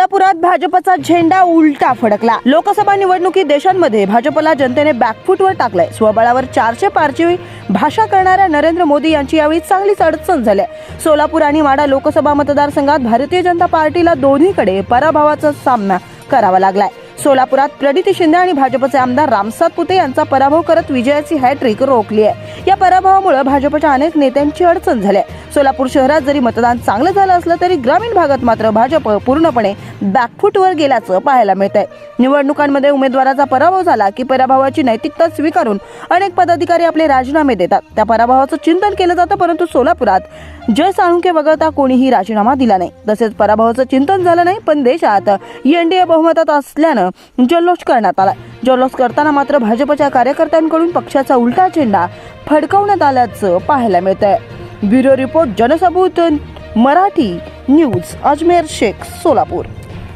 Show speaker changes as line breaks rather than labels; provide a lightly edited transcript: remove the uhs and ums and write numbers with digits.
सोलापुरात भाजपचा झेंडा उलटा फडकला। लोकसभा निवडणुकीत देशांमध्ये भाजपला जनतेने बॅकफूटवर टाकलंय। स्वबळावर 400 पारची भाषा करणाऱ्या नरेंद्र मोदी यांची यावेळी चांगलीच अडचण झाली। सोलापूर आणि माढा लोकसभा मतदारसंघात भारतीय जनता पार्टीला दोन्हीकडे पराभवाचा सामना करावा लागलाय। सोलापुरात प्रणिती शिंदे आणि भाजपचे आमदार राम सातपुते यांचा पराभव करत विजयाची हॅट्रिक रोखली आहे। या पराभवामुळे भाजपच्या अनेक नेत्यांची अडचण झाली आहे। सोलापूर शहरात जरी मतदान चांगलं झालं असलं तरी ग्रामीण भागात मात्र भाजप पूर्णपणे बॅकफूटवर गेल्याचं पाहायला मिळतंय। निवडणुकांमध्ये उमेदवाराचा पराभव झाला की पराभवाची नैतिकता स्वीकारून अनेक पदाधिकारी आपले राजीनामे देतात। त्या पराभवाचं चिंतन केलं जातं, परंतु सोलापुरात जय साळुंखे वगळता कोणीही राजीनामा दिला नाही। तसेच पराभवाचं चिंतन झालं नाही, पण देशात एनडीए बहुमतात असल्यानं जल्लोष करण्यात आला। जल्लोष करताना मात्र भाजपच्या कार्यकर्त्यांकडून पक्षाचा उलटा झेंडा फडकवण्यात आल्याचं पाहायला मिळतंय। Bureau report, Jansabut Marathi news, Ajmer Shaikh, Solapur.